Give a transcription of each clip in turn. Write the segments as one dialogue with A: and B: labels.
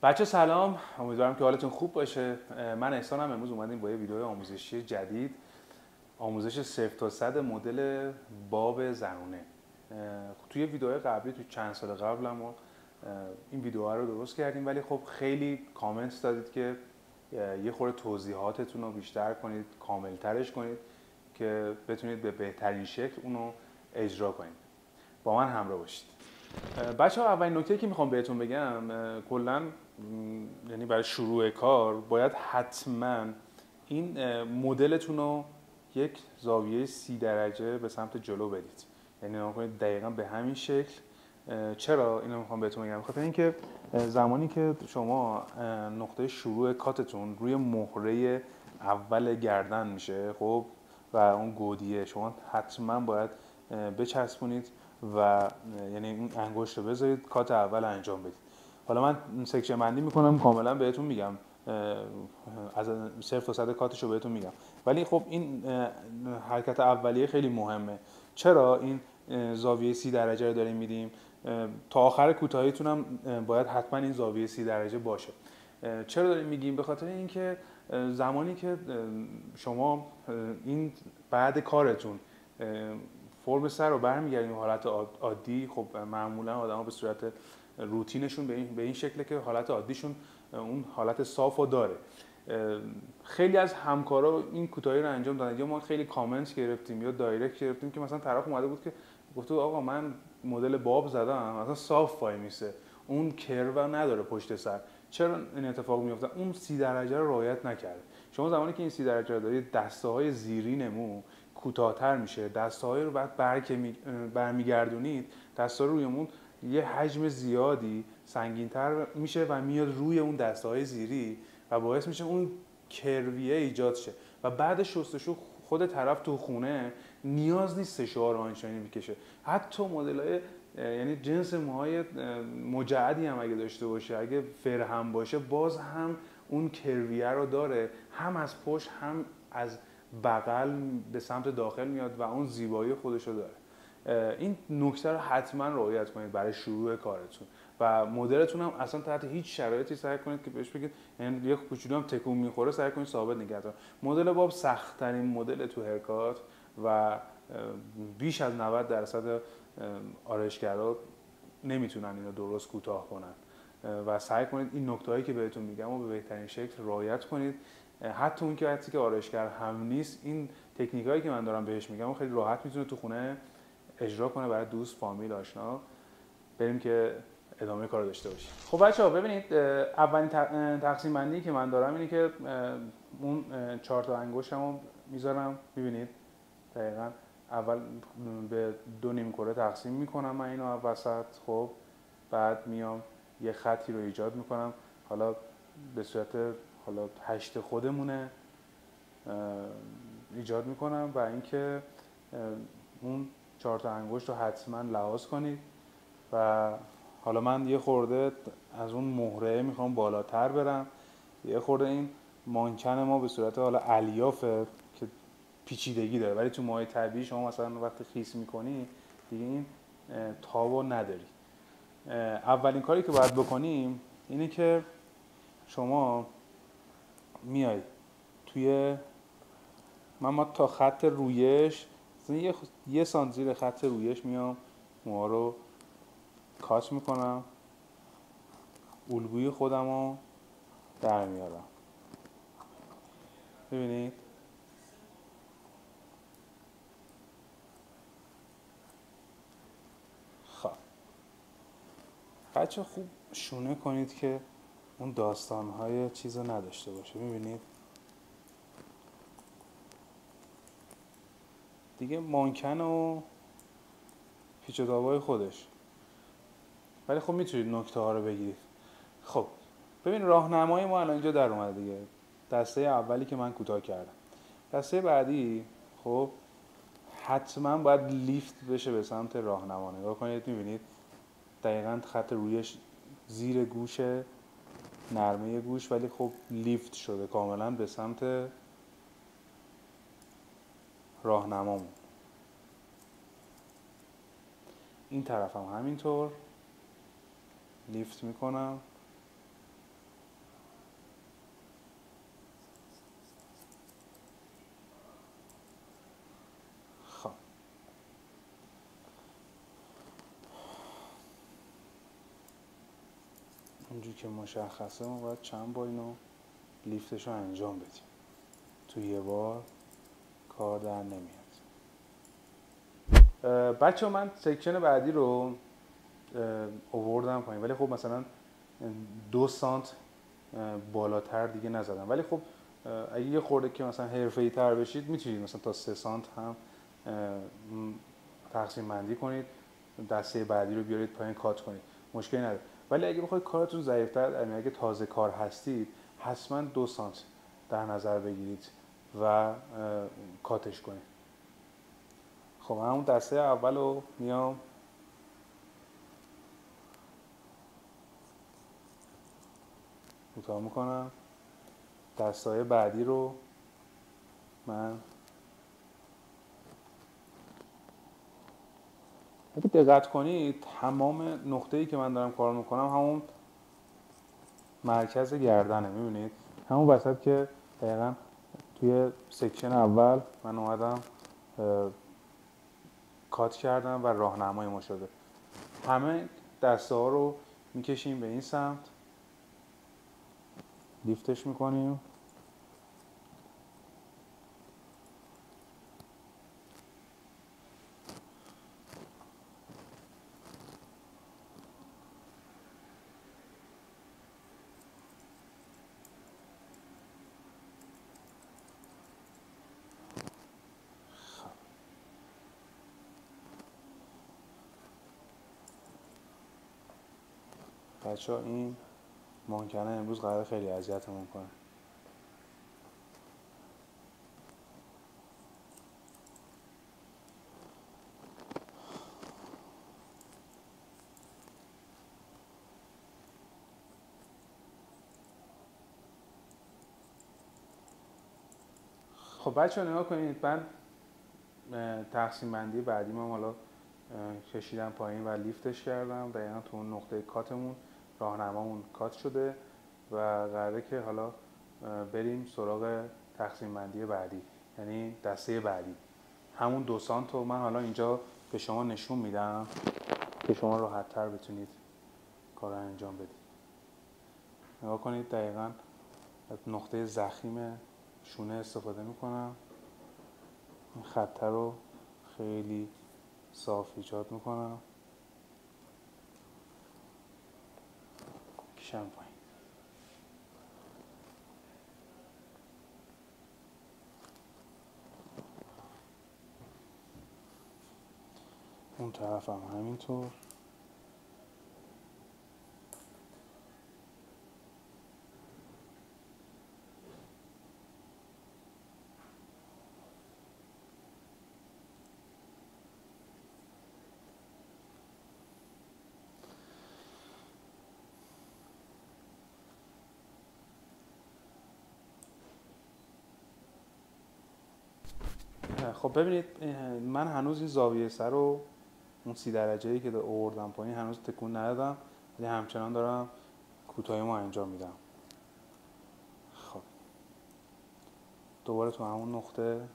A: بچه سلام، امیدوارم که حالتون خوب باشه. من احسانم. امروز اومدیم با یه ویدیو آموزشی جدید، آموزش 0 تا 100 مدل باب زنونه. توی ویدیوهای قبلی، تو چند سال قبل ما این ویدیوها رو درست کردیم، ولی خب خیلی کامنت دادید که یه خورده توضیحاتتون رو بیشتر کنید، کاملترش کنید که بتونید به بهترین شکل اونو اجرا کنید. با من همراه باشید. بچه‌ها، اولین نکته که میخوام بهتون بگم، کلاً یعنی برای شروع کار باید حتما این مدلتون رو یک زاویه 30 درجه به سمت جلو بدید. یعنی نگاه کنید دقیقاً به همین شکل. چرا اینو میخوام بهتون بگم؟ بخاطر اینکه زمانی که شما نقطه شروع کاتتون روی مهره اول گردن میشه، خب، و اون گودیه شما حتما باید بچسبونید و یعنی این انگشت رو بذارید، کات اول انجام بدید. حالا من سکشن بندی میکنم، کاملا بهتون میگم، از 0 تا 100 کاتش رو بهتون میگم. ولی خب این حرکت اولیه خیلی مهمه. چرا این زاویه 30 درجه رو داریم میدیم؟ تا آخر کوتاهیتون هم باید حتما این زاویه 30 درجه باشه. چرا داریم میگیم؟ به خاطر اینکه زمانی که شما این بعد کارتون فرم سر رو برمیگردیم حالت عادی، خب معمولا آدما به صورت روتینشون به این شکله که حالت عادیشون اون حالت صاف رو داره. خیلی از همکارا این کوتاهی رو انجام دادن، یا ما خیلی کامنت گرفتیم یا دایرکت گرفتیم که مثلا طرف اومده بود که گفته آقا من مدل باب زدم، مثلا صاف وای میسه، اون کرو نداره پشت سر. چرا این اتفاق میفته؟ اون 30 درجه رو رعایت نکرده. شما زمانی که این 30 درجه رو دارید، دسته‌های زیرین مو کوتاه‌تر میشه، دسته‌های رو بعد برمیگردونید، دسته‌ها رو روی مون یه حجم زیادی سنگین‌تر میشه و میاد روی اون دسته‌های زیری و باعث میشه اون کرویه ایجاد شه و بعد شستشو خود طرف تو خونه نیاز نیست سشوار آنشینی بکشه. حتی مدل‌های یعنی جنس موهای مجعدی هم اگه داشته باشه، اگه فرهم باشه، باز هم اون کرویه رو داره، هم از پشت هم از بغل به سمت داخل میاد و اون زیبایی خودش رو داره. این نکته رو حتما رعایت کنید برای شروع کارتون و مدلتون هم اصلا تحت هیچ شرایطی سعی کنید که بهش بگید یعنی یه کوچولو هم تکون میخوره سعی کنید ثابت نگه دارید. مدل باب سخت ترین مدل تو هرکات و بیش از 90% آرایشگرا نمیتونن اینو درست کوتاه کنن و سعی کنید این نکته‌هایی که بهتون میگم رو به بهترین شکل رعایت کنید. حتی اون که آرایشگر هم نیست، این تکنیکایی که من دارم بهش میگم خیلی راحت میتونه تو خونه اجرا کنه برای دوست، فامیل، آشنا. بریم که ادامه کار داشته باشیم. خب بچه‌ها ببینید، اولین تقسیم بندی که من دارم اینه که اون 4 تا انگشتمو میذارم، میبینید دقیقاً اول به 2 نیم کره تقسیم میکنم من اینو وسط. خب بعد میام یه خطی رو ایجاد میکنم، حالا به صورت حالا 8 خودمونه ایجاد میکنم و اینکه اون 4 تا انگشت رو حتما لحاظ کنید. و حالا من یه خورده از اون مهره میخوام بالاتر برم، یه خورده این مانکن ما به صورت حالا الیافه که پیچیدگی داره، ولی تو موهای طبیعی شما مثلا وقتی خیس میکنی دیگه این تابو نداری. اولین کاری که باید بکنیم اینه که شما میای توی من تا خط رویش یه سانت زیر خط رویش میام، موها رو کات میکنم، الگوی خودم رو در میارم. ببینید خب بچه خوب شونه کنید که اون داستانهای چیز رو نداشته باشه. ببینید دیگه مانکن و پیچ و تابای خودش، ولی خب میتونید نکته ها رو بگیرید. خب ببین راهنمای ما الان اینجا در اومده دیگه. دسته اولی که من کوتاه کردم، دسته بعدی خب حتما باید لیفت بشه به سمت راهنما. نگاه کنید میبینید دقیقاً خط رویش زیر گوش، نرمه گوش، ولی خب لیفت شده کاملا به سمت راهنمامون. این طرف هم همینطور لیفت میکنم اینجور که مشخصه ما باید چند بار اینو لیفتش رو انجام بدیم. تو یه بار کار در نمیاد. بچه من سکشن بعدی رو آوردم پایین، ولی خب مثلا 2 سانت بالاتر دیگه نزدم، ولی خب اگه یه خورده که مثلا حرفه‌ای تر بشید میتونید مثلا تا 3 سانت هم تقسیم بندی کنید، دسته بعدی رو بیارید پایین کات کنید، مشکلی نداره. ولی اگه بخواید کارتون ضعیف‌تر، یعنی اگه تازه کار هستید، حتما 2 سانت در نظر بگیرید و کاتش کنید. خب همون دسته اول رو میام کوتاه میکنم، دسته‌های بعدی رو من اگه دقت کنید تمام نقطه‌ای که من دارم کار میکنم همون مرکز گردنه، میبینید همون وسط که دقیقا توی سکشن اول من اومدم کات کردم و راهنمای ما شده. همه دسته ها رو میکشیم به این سمت، لیفتش میکنیم، بچه ها این ممکنه امروز قرار خیلی اذیتمون کنه. خب بچه ها نگاه کنید، من تقسیم بندی بعدی من حالا کشیدم پایین و لیفتش کردم، دقیقا تو اون نقطه کاتمون راهنمامون کات شده و قراره که حالا بریم سراغ تقسیم بندی بعدی، یعنی دسته بعدی. همون 2 سانت رو من حالا اینجا به شما نشون میدم که شما راحت تر بتونید کار رو انجام بدید. نگاه کنید دقیقا نقطه ضخیم شونه استفاده میکنم، این خط رو خیلی صاف ایجاد میکنم، کشم پایین. اون طرف هم همینطور. خب ببینید من هنوز این زاویه سر رو اون 30 درجه‌ای که آوردم پایین هنوز تکون ندادم، ولی همچنان دارم کوتاهیمو انجام میدم. خب دوباره تو همون نقطه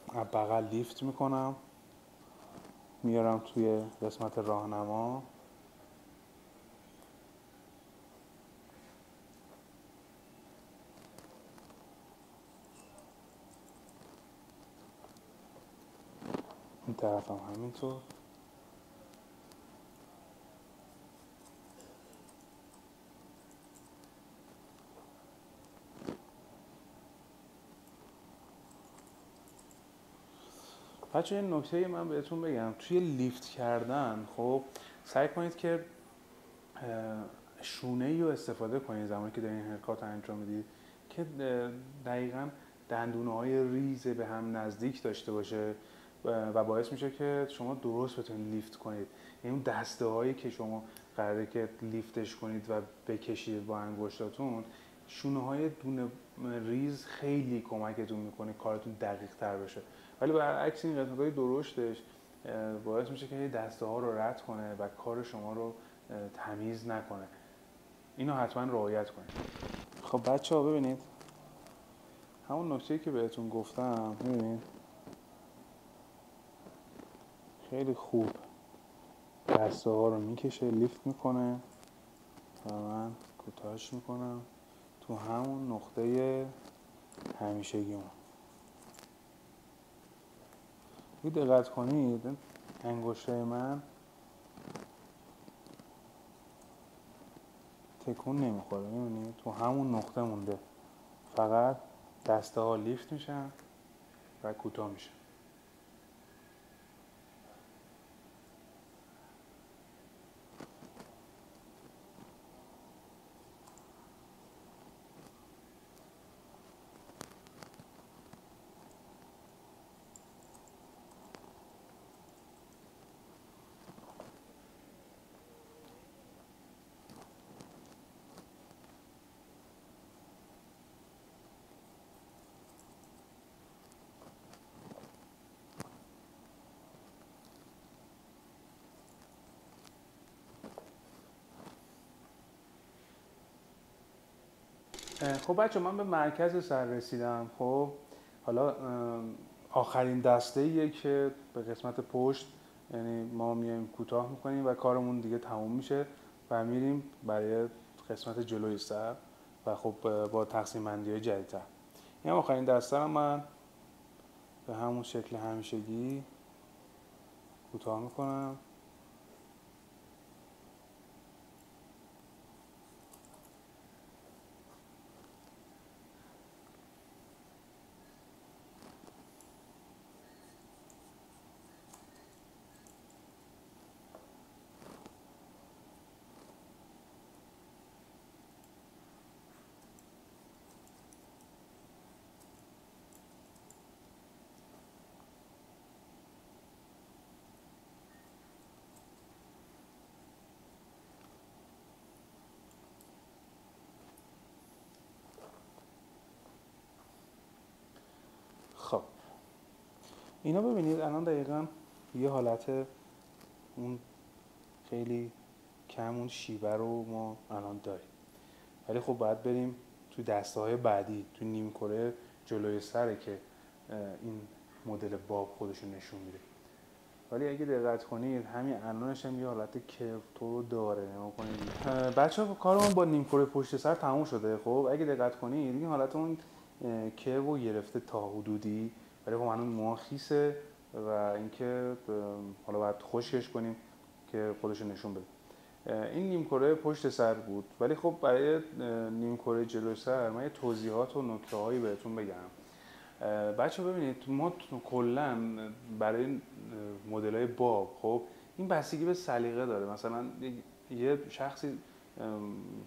A: از بغل لیفت میکنم، میارم توی قسمت راهنما، این طرف هم همینطور. بچه این نکته من بهتون بگم، توی لیفت کردن خب سعی کنید که شونه‌ای رو استفاده کنید زمانی که دارین هرکات انجام میدید که دقیقاً دندونه‌های ریز به هم نزدیک داشته باشه و باعث میشه که شما درست بتونید لیفت کنید. یعنی اون دسته‌هایی که شما قراره که لیفتش کنید و بکشید با انگشتاتون، شونه‌های دونه ریز خیلی کمکتون میکنه کارتون دقیق‌تر بشه. ولی برعکس این قسمت‌های درشتش باعث میشه که دسته‌ها رو رد کنه و کار شما رو تمیز نکنه. اینو حتما رعایت کنید. خب بچه‌ها ببینید همون نکته‌ای که بهتون گفتم، می‌بینید خیلی خوب دسته ها رو میکشه، لیفت میکنه و من کوتاهش میکنم تو همون نقطه همیشگیمون. یه دقت کنید انگشتای من تکون نمیخوره، میبینید تو همون نقطه مونده، فقط دسته ها لیفت میشن و کوتاه میشن. خب بچه من به مرکز سر رسیدم. خب حالا آخرین دسته ایه که به قسمت پشت، یعنی ما میایم کوتاه میکنیم و کارمون دیگه تموم میشه و میریم برای قسمت جلوی سر و خب با تقسیم بندی های جدیدتر. این آخرین دسته رو من به همون شکل همیشگی کوتاه میکنم. خب اینا ببینید الان دقیقا یه حالت اون خیلی کم اون شیبه رو ما الان داریم، ولی خب باید بریم توی دسته‌های بعدی، توی نیم کره جلوی سره که این مدل باب خودشون نشون میده. ولی اگه دقت کنید همین الانش هم یه حالت کرفتو رو داره. نگاه کنید بچه‌ها، کارمون با نیم کره پشت سر تموم شده. خب اگه دقت کنید این حالت اون کرو رو گرفته تا حدودی، ولی خب هنوز موها خیسه و اینکه حالا باید خشکش کنیم که خودشون نشون بده. این نیم کره پشت سر بود، ولی خب برای نیم کره جلوی سر من یه توضیحات و نکته‌هایی بهتون بگم. بچه ببینید ما کلا برای مدل‌های باب، خب این بستگی به سلیقه داره. مثلا یه شخصی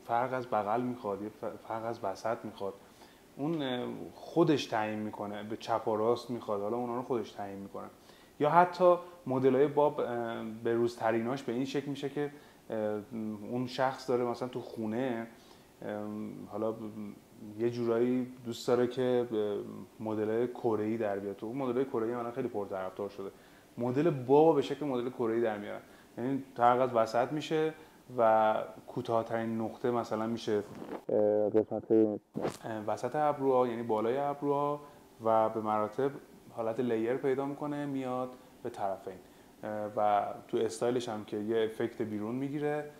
A: فرق از بغل میخواد، یه فرق از وسط میخواد، اون خودش تعیین میکنه، به چپ و راست میخواد، حالا اونا رو خودش تعیین میکنه. یا حتی مدل‌های باب به روزتریناش به این شکل میشه که اون شخص داره مثلا تو خونه حالا یه جورایی دوست داره که مدل کره‌ای در بیاد. تو مدل کره‌ای الان خیلی پرطرفدار شده، مدل بابا به شکل مدل کره‌ای در میاد، یعنی فرق از وسط میشه و کوتاه‌ترین نقطه مثلا میشه قسمت وسط ابروها، یعنی بالای ابروها، و به مراتب حالت لیر پیدا میکنه میاد به طرفین و تو استایلش هم که یه افکت بیرون میگیره،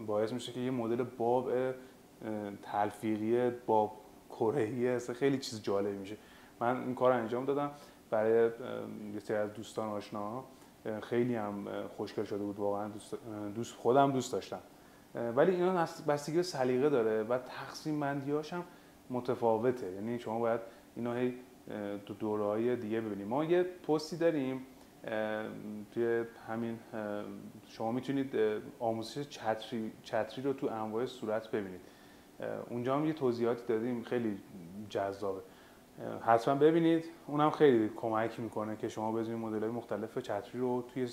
A: باعث میشه که یه مدل باب تلفیقی باب کره‌ای خیلی چیز جالب میشه. من این کار انجام دادم برای یه سری از دوستان آشناها، خیلی هم خوشگل شده بود واقعا، دوست خودم دوست داشتم. ولی اینا بستگی به سلیقه داره و تقسیم بندی‌هاش هم متفاوته، یعنی شما باید اینا هی تو دوره‌های دیگه ببینید. ما یه پستی داریم توی همین، شما میتونید آموزش چتری رو تو انواع صورت ببینید، اونجا هم یه توضیحاتی دادیم خیلی جذابه، حتما ببینید. اونم خیلی کمک میکنه که شما بتونید مدل‌های مختلف چتری رو توی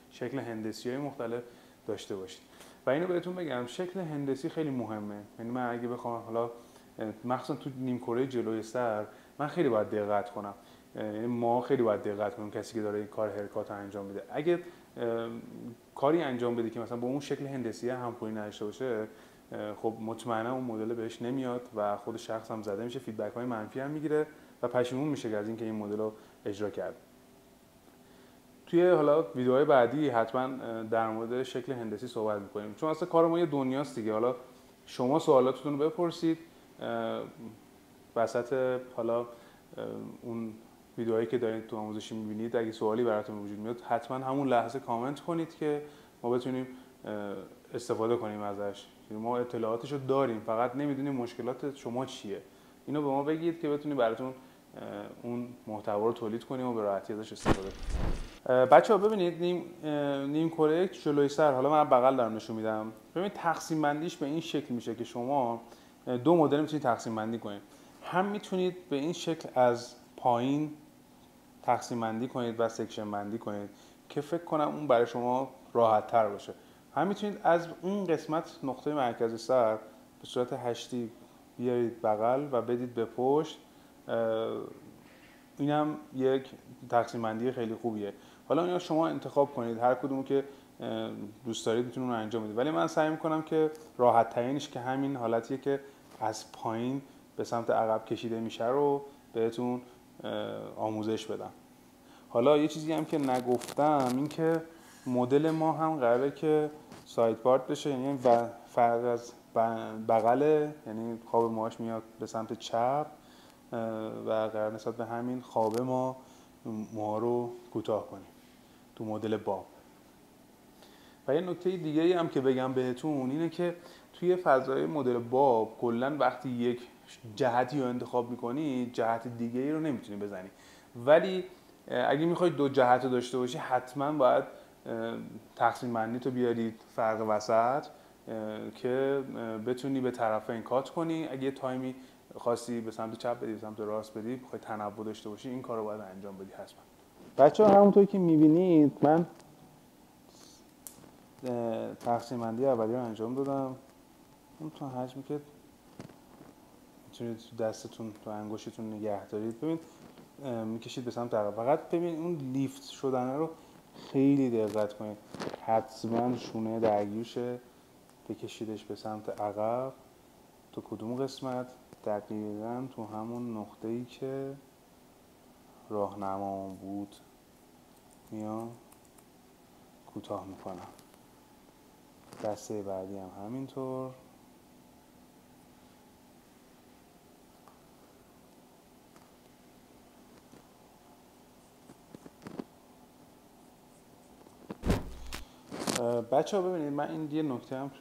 A: شکل هندسی‌های مختلف داشته باشید. و اینو بهتون بگم شکل هندسی خیلی مهمه، یعنی من اگه بخوام حالا مخصوصا تو نیم کره جلوی سر من خیلی باید دقت کنم، ما خیلی باید دقت کنیم کسی که داره این کار هرکات انجام میده. اگه کاری انجام بده که مثلا با اون شکل هندسی همخوانی نداشته باشه، خب مطمئنا اون مدل بهش نمیاد و خود شخص هم زده میشه، فیدبک های منفی هم میگیره و پشیمون میشه از اینکه این مدل رو اجرا کرد. توی حالا ویدیوهای بعدی حتما در مورد شکل هندسی صحبت میکنیم، چون اصلا کار ما یه دنیاست دیگه. حالا شما سوالاتتون رو بپرسید وسط حالا اون ویدیوهایی که دارید تو آموزشی میبینید، اگه سوالی براتون وجود میاد حتما همون لحظه کامنت کنید که ما بتونیم استفاده کنیم ازش. ما اطلاعاتش رو داریم، فقط نمیدونیم مشکلات شما چیه. اینو به ما بگید که بتونیم براتون اون محتوا رو تولید کنیم و به راحتی ازش استفاده کنیم. بچه‌ها ببینید نیم کره جلوی سر، حالا من بغل دارم نشون میدم. ببینید تقسیم بندیش به این شکل میشه که شما دو مدل میتونید تقسیم بندی کنید. هم میتونید به این شکل از پایین تقسیم بندی کنید و سکشن بندی کنید که فکر کنم اون برای شما راحت تر باشه. هم میتونید از اون قسمت نقطه مرکز سر به صورت هشتی بیارید بغل و بدید به پشت. اینم یک تقسیم بندی خیلی خوبیه. حالا اینا شما انتخاب کنید، هر کدومو که دوست دارید میتونید اون انجام بدید، ولی من سعی میکنم که راحت ترینش که همین حالتیه که از پایین به سمت عقب کشیده میشه رو بهتون آموزش بدم. حالا یه چیزی هم که نگفتم این که مدل ما هم قراره که ساید پارت بشه، یعنی فرق از بغل، یعنی خواب ماهاش میاد به سمت چپ و قرار نسبت به همین خوابه ما موها رو کوتاه کنیم تو مدل باب. و یه نکته دیگه ای هم که بگم بهتون اینه که توی فضای مدل باب کلا وقتی یک جهتی رو انتخاب میکنی جهت دیگه ای رو نمیتونی بزنی، ولی اگه میخوای دو جهت رو داشته باشی حتما باید تقسیم بندی تو بیارید فرق وسط که بتونی به طرفین کات کنی. اگه یه تایمی خاصی به سمت چپ بدی به سمت راست بدی، بخوای تنوع داشته باشی، این کار رو باید انجام بدی حتما. بچه‌ها همونطور که میبینید من تقسیم بندی اولی رو انجام دادم. اون تا حجمی که میتونید دستتون تو انگشتتون نگه دارید، ببین میکشید به سمت عقب. فقط ببین اون لیفت شدن رو خیلی دقت کنید، حتما شونه درگیر شه، بکشیدش به سمت عقب. تو کدوم قسمت؟ دقیقاً تو همون نقطه‌ای که راهنما بود میام کوتاه میکنم. دسته بعدی هم همینطور. بچه ها ببینید من این یه نکته هم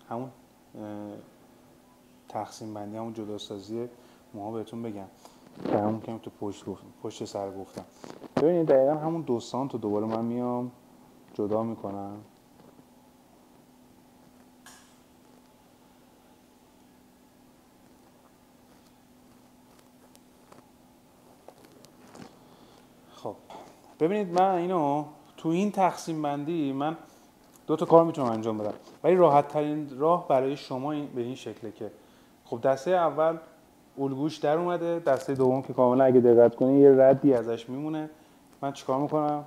A: همون تقسیم بندی، همون جداسازی موها بهتون بگم که همون که تو پشت سر گفتم. ببینید دقیقا همون 2 سانت رو دوباره من میام جدا میکنم. خب ببینید من اینو تو این تقسیم بندی من 2 تا کار میتونم انجام بدم، ولی راحت ترین راه برای شما به این شکله که خب دسته اول الگوش در اومده، دسته دوم که کاملا اگه دقت کنید یه ردی ازش میمونه. من چیکار میکنم؟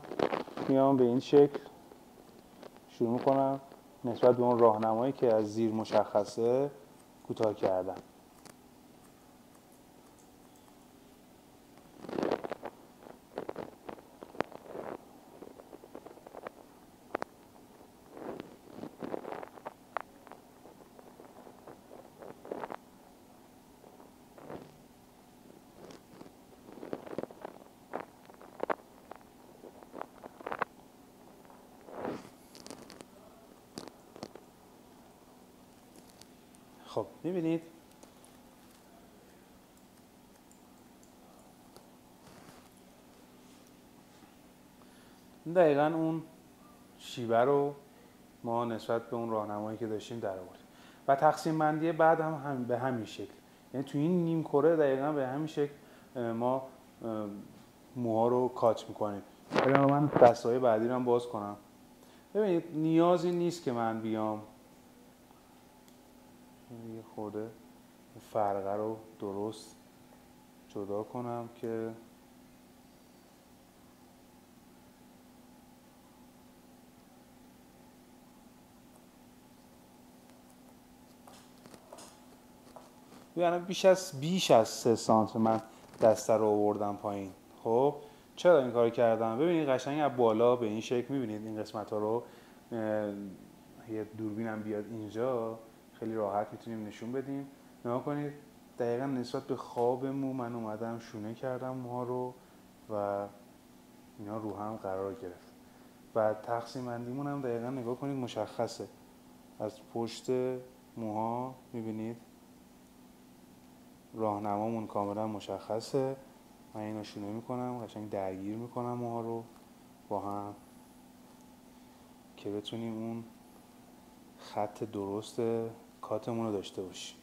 A: میام به این شکل شروع میکنم نسبت به اون راهنمایی که از زیر مشخصه کوتاه کردم. خب میبینید دقیقاً اون شیبه رو ما نسبت به اون راهنمایی که داشتیم در آوردیم و تقسیم بندی بعد هم به همین شکل، یعنی تو این نیم کره دقیقاً به همین شکل ما موها رو کات میکنیم. حالا من دستای بعدی رو هم باز کنم. ببینید نیازی نیست که من بیام یه خورده فرقه رو درست جدا کنم که یعنی بیش از 3 سانت من دسته رو آوردم پایین. خب چرا این کار کردم؟ ببینید قشنگ از بالا به این شکل میبینید این قسمت ها رو. یه دوربینم بیاد اینجا خیلی راحت میتونیم نشون بدیم. نگاه کنید دقیقا نسبت به خواب مو من اومدم شونه کردم موها رو و اینا رو هم قرار گرفت و تقسیم بندیمون هم دقیقا نگاه کنید مشخصه. از پشت موها میبینید راهنمامون کاملا مشخصه. من اینو شونه میکنم قشنگ درگیر میکنم موها رو با هم که بتونیم اون خط درست کاتمون رو داشته باشیم.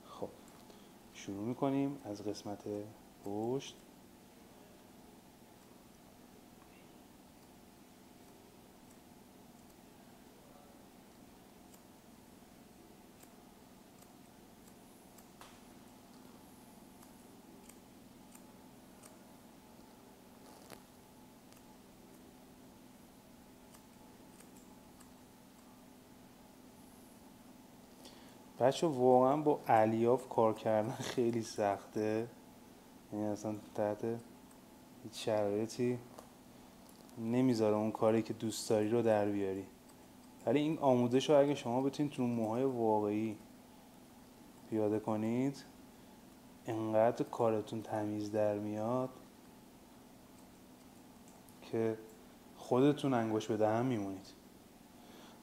A: خب شروع میکنیم از قسمت پشت. بچه واقعا با الیاف کار کردن خیلی سخته، یعنی اصلا تحت هیچ شرایطی نمیذاره اون کاری که دوست داری رو در بیاری. ولی این آموزش رو اگه شما بتونید تو موهای واقعی پیاده کنید انقدر کارتون تمیز در میاد که خودتون انگوش به دهن میمونید.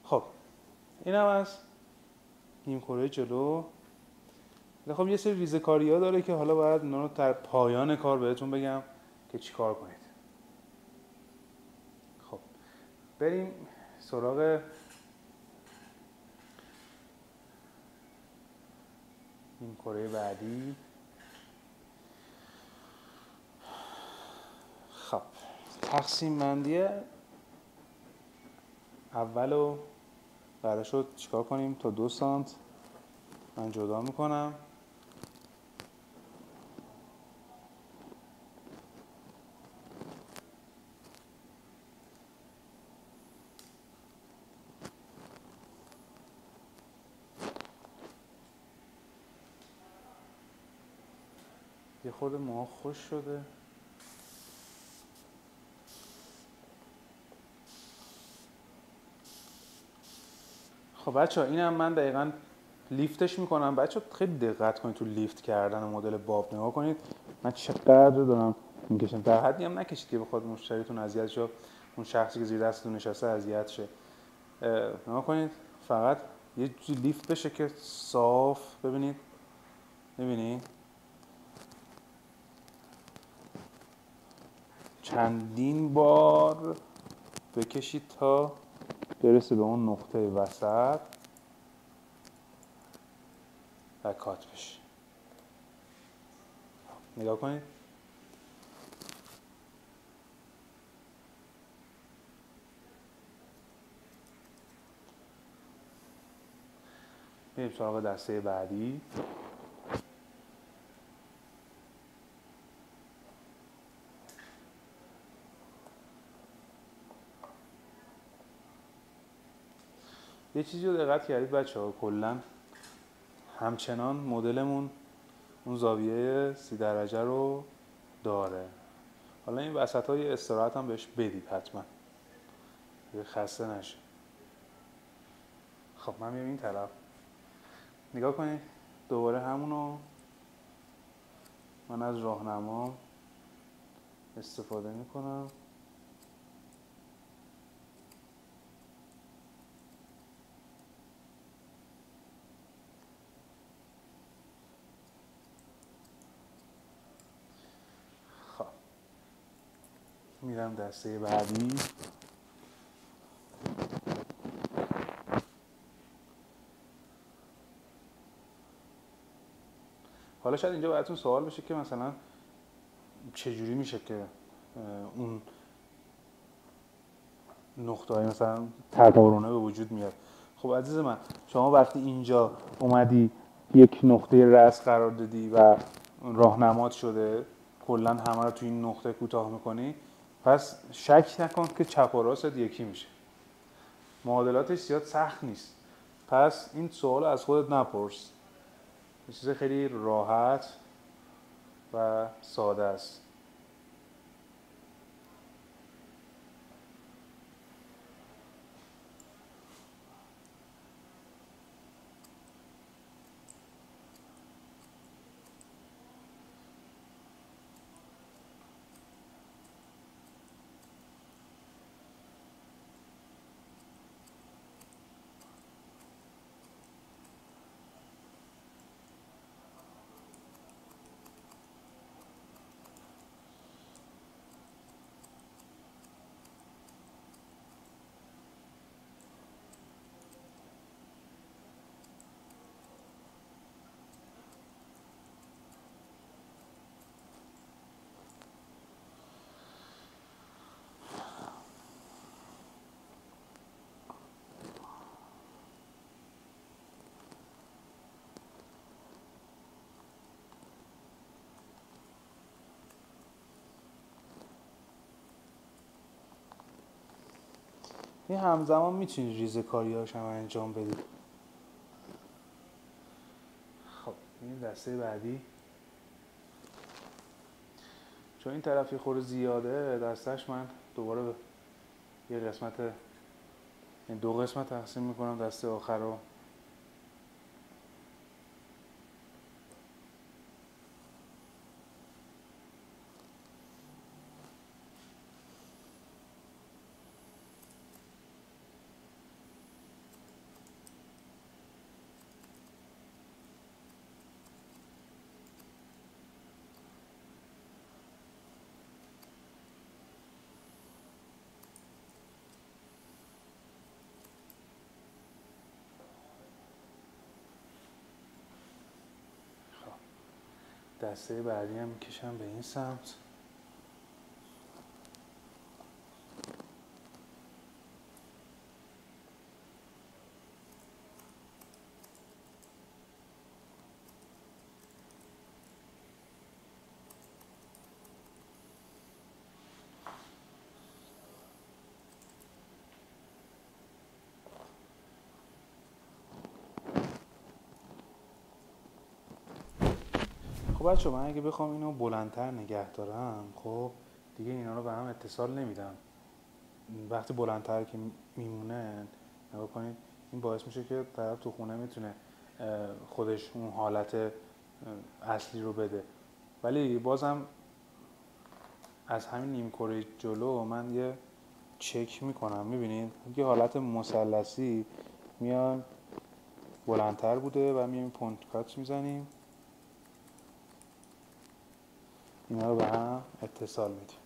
A: خب اینم از نیم کره جلو. خب یه سری ریزه‌کاری ها داره که حالا باید اونا رو در پایان کار بهتون بگم که چی کار کنید. خب بریم سراغ نیم کره بعدی. خب تقسیم بندی اولو قرار شد چیکار کنیم؟ تا 2 سانت من جدا میکنم. یه خورده موها خوش شده. خب بچه ها اینم من دقیقاً لیفتش میکنم. بچه ها خیلی دقت کنید تو لیفت کردن مدل باب. نگاه کنید من چقدر دارم میکشم، در حدی هم نکشید که بخواد مشتریتون اذیت شه، اون شخصی که زیر دستتون نشسته اذیت شه. نگاه کنید فقط یه جوری لیفت بشه که صاف. ببینید ببینید چندین بار بکشید تا برسه به اون نقطه وسط و کات بشه. نگاه کنید بریم سراغ دسته بعدی. یه چیزی رو دقت کردید بچه ها، کلا همچنان مدلمون اون زاویه 30 درجه رو داره. حالا این وسط ها یه استراحت هم بهش بدید حتما یه خسته نشه. خب من میام این طرف. نگاه کنید دوباره همونو من از راهنما استفاده میکنم. خب میرم دسته بعدی. حالا شاید اینجا براتون سوال بشه که مثلا چجوری میشه که اون نقطه های مثلا تقارنه به وجود میاد. خب عزیز من شما وقتی اینجا اومدی یک نقطه رأس قرار دادی و راهنمات شده کلا همه رو توی این نقطه کوتاه میکنی، پس شک نکن که چپ و راست یکی میشه. معادلاتش زیاد سخت نیست. پس این سوال از خودت نپرس، یه چیز خیلی راحت و ساده است. این همزمان میتونی ریزه‌کاری‌هاش هم انجام بدی. خب این دسته بعدی، چون این طرفی خورده زیاده دستش، من دوباره به یه قسمت، این دو قسمت تقسیم میکنم دسته آخر رو. دسته بعدی هم میکشم به این سمت. خب بچه من اگه بخوام اینو بلندتر نگه دارم، خب دیگه اینا رو به هم اتصال نمیدم. وقتی بلندتر که میمونه، نگاه کنید، این باعث میشه که طرف تو خونه میتونه خودش اون حالت اصلی رو بده. ولی بازم از همین نیم کره جلو من یه چک میکنم، میبینید یه حالت مثلثی میاد بلندتر بوده و میایم پوینت کات میزنیم، اینا رو به هم اتصال میدیم.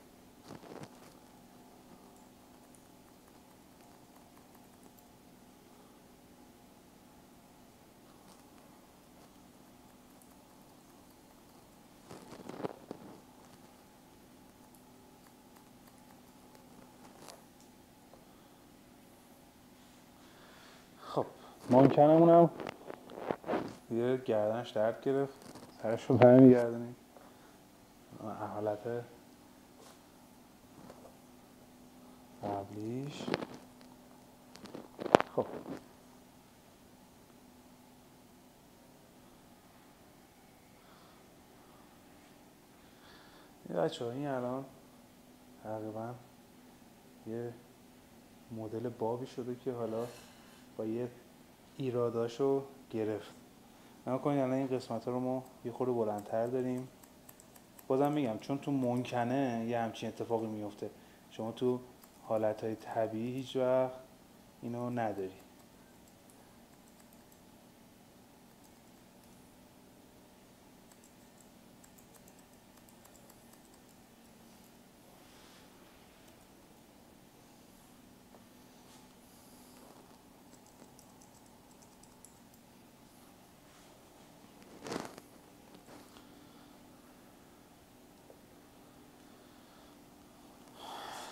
A: خب مانکنمون هم یه گردنش درد گرفت، سرش رو برمیگردونیم حالت قبلیش. خب این بچه ها، این الان تقریبا یه مدل بابی شده که حالا با یه ایراداشو گرفت. نگاه کنید الان این قسمت ها رو ما یه خورده بلندتر داریم. بازم میگم چون تو ممکنه یه همچین اتفاقی میفته، شما تو حالتهای طبیعی هیچ وقت اینو نداری.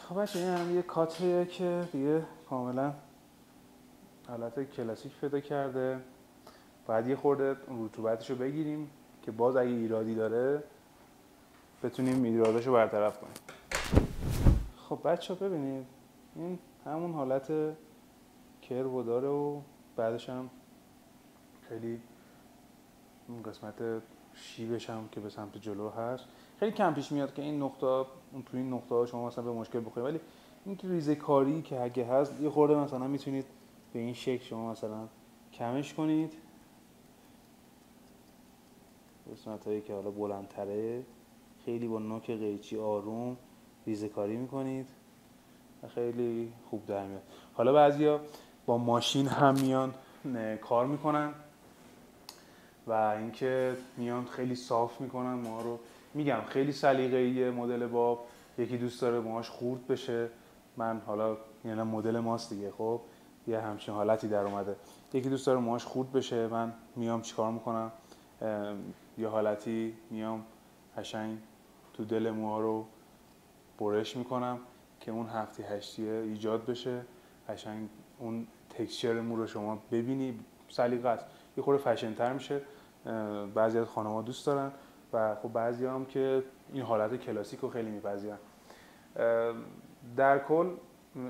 A: خب بچه این هم یه کاتریه که دیگه کاملا حالت کلاسیک پیدا کرده. باید یه خورده رطوبتش رو بگیریم که باز اگه ایرادی داره بتونیم ایرادش رو برطرف کنیم. خب بچه ببینید این همون حالت کرو داره و بعدش هم خیلی اون قسمت شیبش هم که به سمت جلو هست خیلی کم پیش میاد که این نقطه اون توی این نقطه ها شما مثلا به مشکل بخورید، ولی این که ریزه کاری که اگه هست یه خورده مثلا میتونید به این شکل شما مثلا کمش کنید، قسمت هایی که حالا بلندتره خیلی با نوک قیچی آروم ریزه کاری میکنید و خیلی خوب در میاد. حالا بعضیا با ماشین هم میان کار میکنن و اینکه میان خیلی صاف میکنن موها رو. میگم خیلی سلیقه‌ایه مدل باب، یکی دوست داره موهاش خورد بشه، من حالا یعنی مدل ماست دیگه، خب یه همچین حالتی در اومده، یکی دوست داره موهاش خورد بشه، من میام چیکار میکنم یه حالتی میام قشنگ تو دل موها رو برش میکنم که اون هفتی هشتیه ایجاد بشه، قشنگ اون تکسچر مو رو شما ببینی. سلیقه است، یه خورده فشن تر میشه، بعضی از خانم‌ها دوست دارن و خب بعضی هم که این حالت کلاسیک رو خیلی میپذیرن. در کل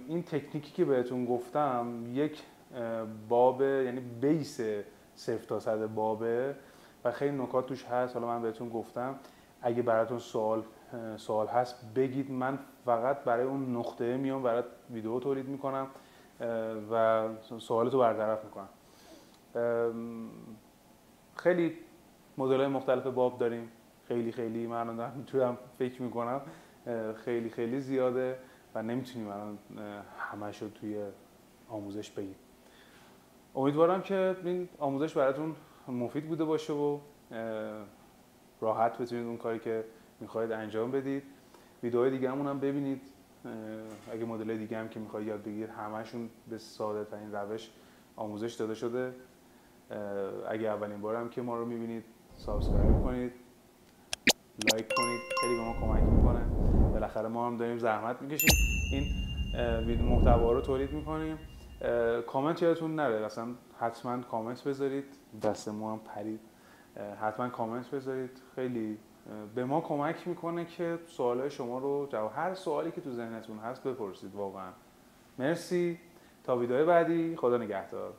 A: این تکنیکی که بهتون گفتم یک باب، یعنی بیس 0 تا 100 بابه و خیلی نکات توش هست. حالا من بهتون گفتم اگه براتون سوال هست بگید، من فقط برای اون نقطه میام برات ویدیو تولید میکنم و سوالتو برطرف میکنم. خیلی مدل‌های مختلف باب داریم، خیلی من دارم میتونم فکر میکنم خیلی زیاده و نمیتونیم الان همش رو توی آموزش بگیم. امیدوارم که این آموزش براتون مفید بوده باشه و راحت بتونید اون کاری که میخواید انجام بدید. ویدیوهای دیگه هم ببینید، اگه مدل دیگه هم که میخواید یاد بگیرید همشون به ساده ترین روش آموزش داده شده. اگه اولین بار هم که ما رو میبینید سابسکرایب کنید، لایک کنید، خیلی به ما کمک میکنه. بالاخره ما هم داریم زحمت میکشیم این ویدیو محتوا رو تولید میکنیم. کامنت یادتون نره، اصلا حتما کامنت بذارید، دست ما هم پرید، حتما کامنت بذارید، خیلی به ما کمک میکنه که سوالای شما رو جواب هر سوالی که تو ذهنتون هست بپرسید. واقعا مرسی، تا ویدیو بعدی، خدا نگهدار.